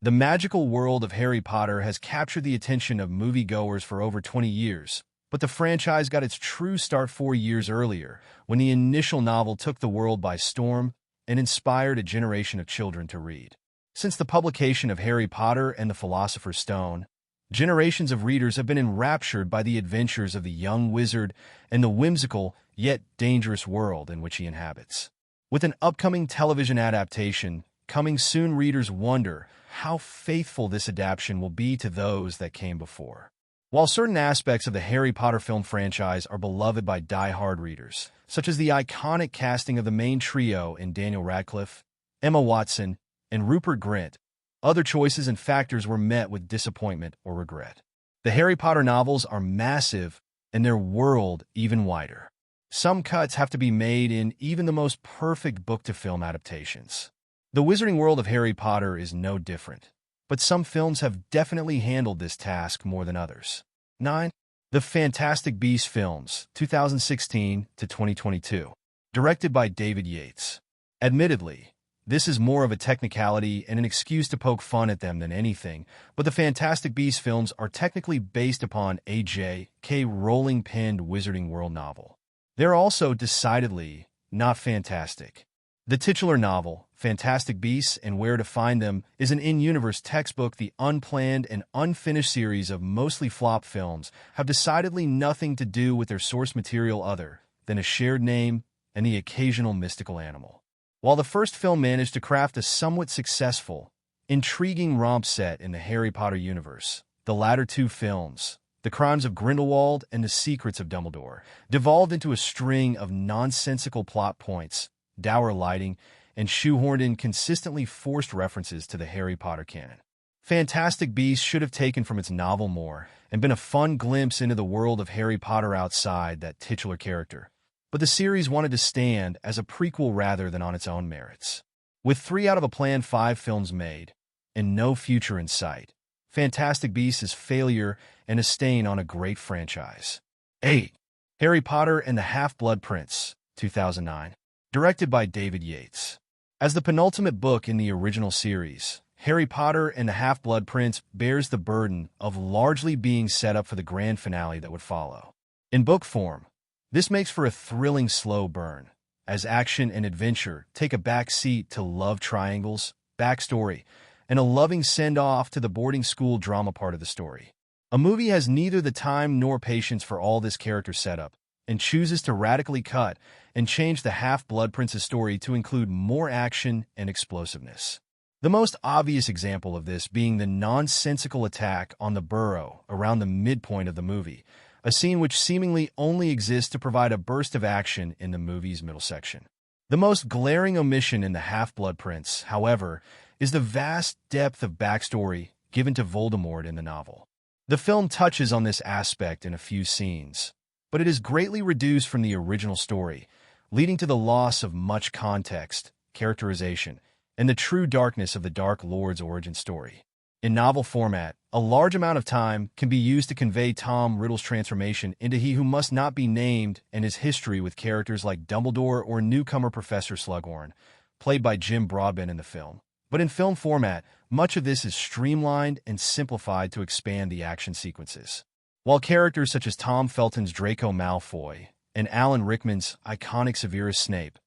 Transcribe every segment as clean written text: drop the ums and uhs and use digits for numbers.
The magical world of Harry Potter has captured the attention of moviegoers for over 20 years, but the franchise got its true start 4 years earlier, when the initial novel took the world by storm and inspired a generation of children to read. Since the publication of Harry Potter and the Philosopher's Stone, generations of readers have been enraptured by the adventures of the young wizard and the whimsical yet dangerous world in which he inhabits. With an upcoming television adaptation coming soon, readers wonder how faithful this adaptation will be to those that came before. While certain aspects of the Harry Potter film franchise are beloved by die-hard readers, such as the iconic casting of the main trio in Daniel Radcliffe, Emma Watson, and Rupert Grint, other choices and factors were met with disappointment or regret. The Harry Potter novels are massive and their world even wider. Some cuts have to be made in even the most perfect book-to-film adaptations. The wizarding world of Harry Potter is no different, but some films have definitely handled this task more than others. 9. The Fantastic Beasts films, 2016 to 2022. Directed by David Yates. Admittedly, this is more of a technicality and an excuse to poke fun at them than anything, but the Fantastic Beasts films are technically based upon a J.K. Rowling-penned Wizarding World novel. They're also decidedly not fantastic. The titular novel, Fantastic Beasts and Where to Find Them, is an in-universe textbook. The unplanned and unfinished series of mostly flop films have decidedly nothing to do with their source material other than a shared name and the occasional mystical animal. While the first film managed to craft a somewhat successful, intriguing romp set in the Harry Potter universe, the latter two films, The Crimes of Grindelwald and The Secrets of Dumbledore, devolved into a string of nonsensical plot points, dour lighting, and shoehorned-in consistently forced references to the Harry Potter canon. Fantastic Beasts should have taken from its novel more and been a fun glimpse into the world of Harry Potter outside that titular character, but the series wanted to stand as a prequel rather than on its own merits. With 3 out of a planned 5 films made, and no future in sight, Fantastic Beasts is failure and a stain on a great franchise. 8. Harry Potter and the Half-Blood Prince, 2009. Directed by David Yates. As the penultimate book in the original series, Harry Potter and the Half-Blood Prince bears the burden of largely being set up for the grand finale that would follow. In book form, this makes for a thrilling slow burn, as action and adventure take a back seat to love triangles, backstory, and a loving send-off to the boarding school drama part of the story. A movie has neither the time nor patience for all this character setup, and chooses to radically cut and change the Half-Blood Prince's story to include more action and explosiveness. The most obvious example of this being the nonsensical attack on the burrow around the midpoint of the movie, a scene which seemingly only exists to provide a burst of action in the movie's middle section. The most glaring omission in the Half-Blood Prince, however, is the vast depth of backstory given to Voldemort in the novel. The film touches on this aspect in a few scenes, but it is greatly reduced from the original story, leading to the loss of much context, characterization, and the true darkness of the Dark Lord's origin story. In novel format, a large amount of time can be used to convey Tom Riddle's transformation into he who must not be named and his history with characters like Dumbledore or newcomer Professor Slughorn, played by Jim Broadbent in the film. But in film format, much of this is streamlined and simplified to expand the action sequences. While characters such as Tom Felton's Draco Malfoy and Alan Rickman's iconic Severus Snape,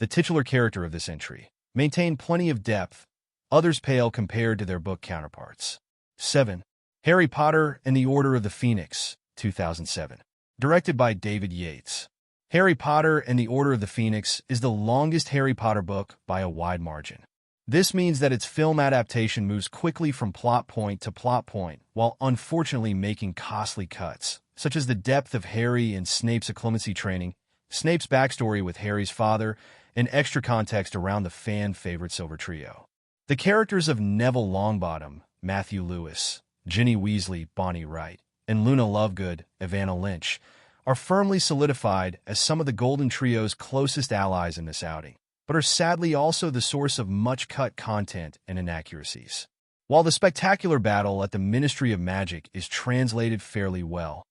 the titular character of this entry, maintain plenty of depth, others pale compared to their book counterparts. 7. Harry Potter and the Order of the Phoenix, 2007. Directed by David Yates. Harry Potter and the Order of the Phoenix is the longest Harry Potter book by a wide margin. This means that its film adaptation moves quickly from plot point to plot point, while unfortunately making costly cuts, such as the depth of Harry and Snape's acclimacy training, Snape's backstory with Harry's father, and extra context around the fan-favorite Silver Trio. The characters of Neville Longbottom, Matthew Lewis, Ginny Weasley, Bonnie Wright, and Luna Lovegood, Evanna Lynch, are firmly solidified as some of the Golden Trio's closest allies in this outing, but are sadly also the source of much cut content and inaccuracies. While the spectacular battle at the Ministry of Magic is translated fairly well,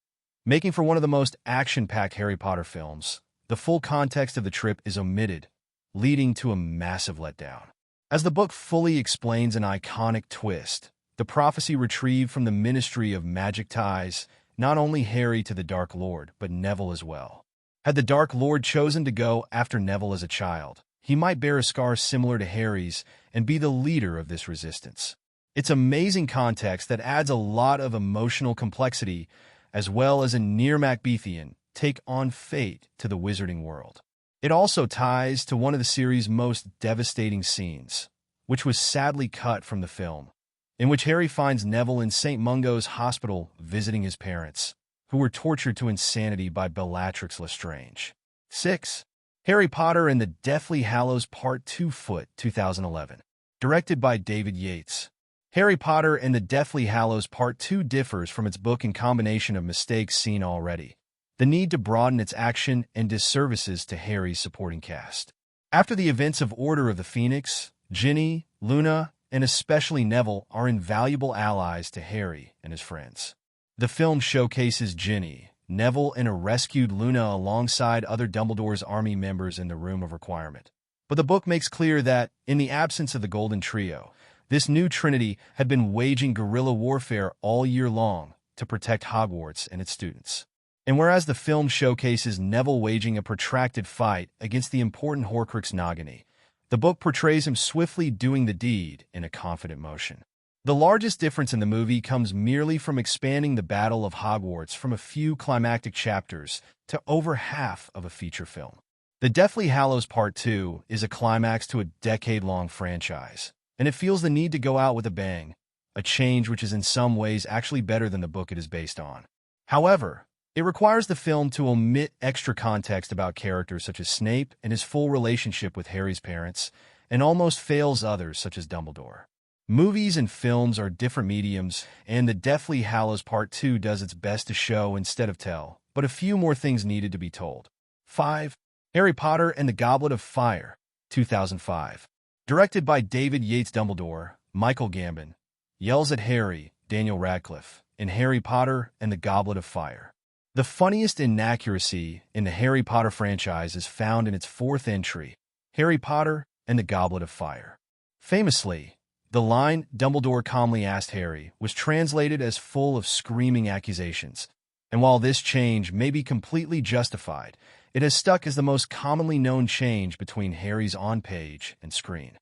making for one of the most action-packed Harry Potter films, the full context of the trip is omitted, leading to a massive letdown. As the book fully explains an iconic twist, the prophecy retrieved from the Ministry of Magic ties not only Harry to the Dark Lord, but Neville as well. Had the Dark Lord chosen to go after Neville as a child, he might bear a scar similar to Harry's and be the leader of this resistance. It's amazing context that adds a lot of emotional complexity, as well as a near-Macbethian take on fate to the wizarding world. It also ties to one of the series' most devastating scenes, which was sadly cut from the film, in which Harry finds Neville in St. Mungo's hospital visiting his parents, who were tortured to insanity by Bellatrix Lestrange. 6. Harry Potter and the Deathly Hallows Part 2 2011. Directed by David Yates. Harry Potter and the Deathly Hallows Part 2 differs from its book in combination of mistakes seen already, the need to broaden its action, and disservices to Harry's supporting cast. After the events of Order of the Phoenix, Ginny, Luna, and especially Neville are invaluable allies to Harry and his friends. The film showcases Ginny, Neville, and a rescued Luna alongside other Dumbledore's army members in the Room of Requirement. But the book makes clear that, in the absence of the Golden Trio, this new trinity had been waging guerrilla warfare all year long to protect Hogwarts and its students. And whereas the film showcases Neville waging a protracted fight against the important Horcrux Nagini, the book portrays him swiftly doing the deed in a confident motion. The largest difference in the movie comes merely from expanding the Battle of Hogwarts from a few climactic chapters to over half of a feature film. The Deathly Hallows Part 2 is a climax to a decade-long franchise, and it feels the need to go out with a bang, a change which is in some ways actually better than the book it is based on. However, it requires the film to omit extra context about characters such as Snape and his full relationship with Harry's parents, and almost fails others such as Dumbledore. Movies and films are different mediums, and The Deathly Hallows Part 2 does its best to show instead of tell, but a few more things needed to be told. 5. Harry Potter and the Goblet of Fire, 2005. Directed by David Yates. Dumbledore, Michael Gambon, yells at Harry, Daniel Radcliffe, in Harry Potter and the Goblet of Fire. The funniest inaccuracy in the Harry Potter franchise is found in its fourth entry, Harry Potter and the Goblet of Fire. Famously, the line Dumbledore calmly asked Harry was translated as full of screaming accusations, and while this change may be completely justified, it has stuck as the most commonly known change between Harry's on-page and screen.